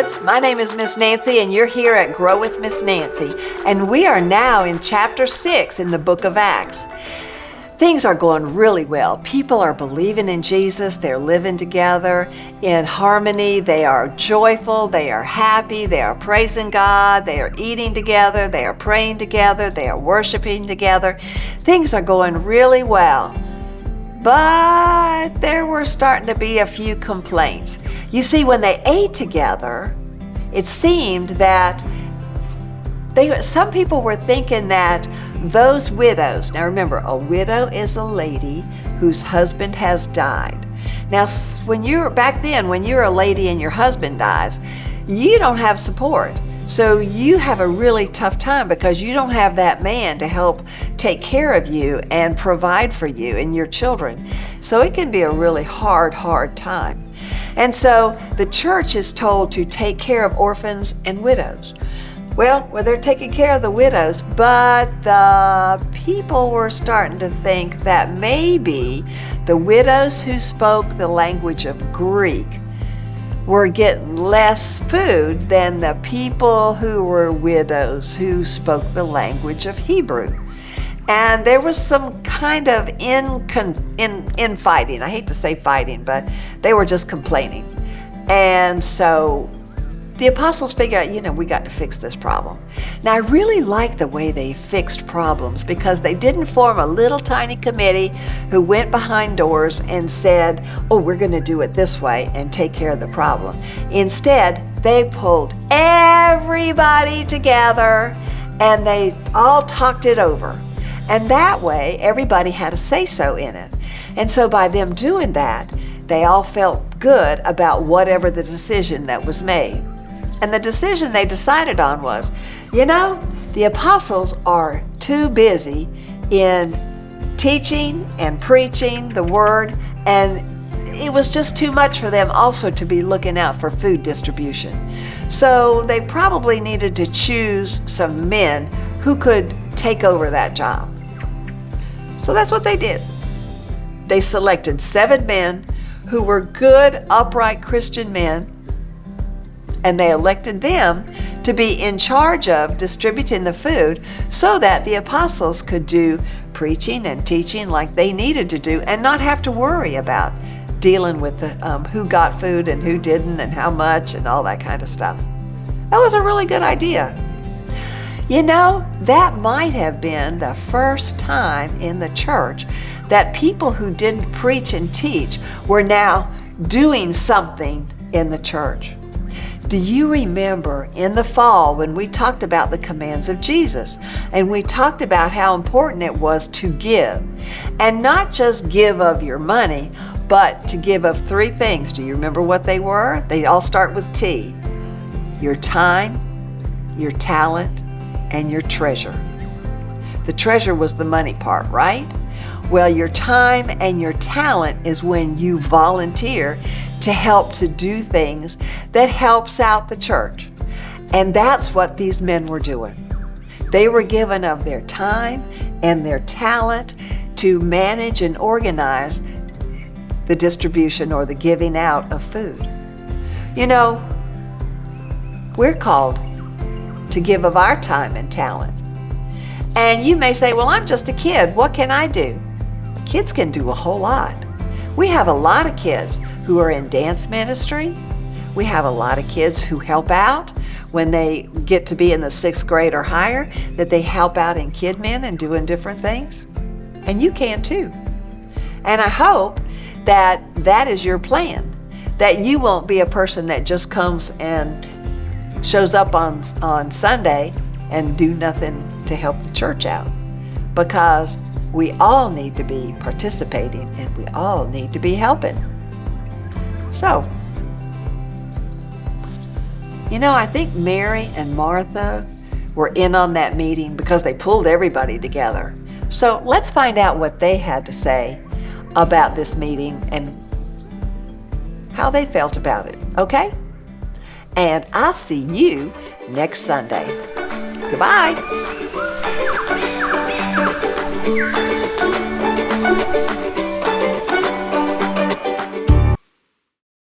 kids. My name is Miss Nancy, and you're here at Grow with Miss Nancy. And we are now in chapter 6 in the book of Acts. Things are going really well. People are believing in Jesus. They're living together in harmony. They are joyful. They are happy. They are praising God. They are eating together. They are praying together. They are worshiping together. Things are going really well. But there were starting to be a few complaints. You see, when they ate together, it seemed that some people were thinking that those widows, now remember, a widow is a lady whose husband has died. Now, when you're a lady and your husband dies, you don't have support. So you have a really tough time because you don't have that man to help take care of you and provide for you and your children. So it can be a really hard time. And so the church is told to take care of orphans and widows. Well, they're taking care of the widows, but the people were starting to think that maybe the widows who spoke the language of Greek were getting less food than the people who were widows who spoke the language of Hebrew. And there was some kind of infighting. I hate to say fighting, but they were just complaining. And so the apostles figured out, we got to fix this problem. Now, I really like the way they fixed problems because they didn't form a little tiny committee who went behind doors and said, we're going to do it this way and take care of the problem. Instead, they pulled everybody together and they all talked it over. And that way, everybody had a say-so in it. And so by them doing that, they all felt good about whatever the decision that was made. And the decision they decided on was, the apostles are too busy in teaching and preaching the word, and it was just too much for them also to be looking out for food distribution. So they probably needed to choose some men who could take over that job. So that's what they did. They selected 7 men who were good, upright Christian men, and they elected them to be in charge of distributing the food so that the apostles could do preaching and teaching like they needed to do and not have to worry about dealing with who got food and who didn't and how much and all that kind of stuff. That was a really good idea. That might have been the first time in the church that people who didn't preach and teach were now doing something in the church. Do you remember in the fall when we talked about the commands of Jesus and we talked about how important it was to give, and not just give of your money, but to give of 3 things? Do you remember what they were? They all start with T. Your time, your talent, and your treasure. The treasure was the money part, right? Well, your time and your talent is when you volunteer to help to do things that helps out the church. And that's what these men were doing. They were given of their time and their talent to manage and organize the distribution or the giving out of food. We're called to give of our time and talent. And you may say, well, I'm just a kid. What can I do? Kids can do a whole lot. We have a lot of kids who are in dance ministry. We have a lot of kids who help out when they get to be in the 6th grade or higher, that they help out in KidMin and doing different things. And you can too. And I hope that that is your plan, that you won't be a person that just comes and shows up on Sunday and do nothing to help the church out, because we all need to be participating and we all need to be helping. So, I think Mary and Martha were in on that meeting because they pulled everybody together. So let's find out what they had to say about this meeting and how they felt about it, okay? And I'll see you next Sunday. Goodbye.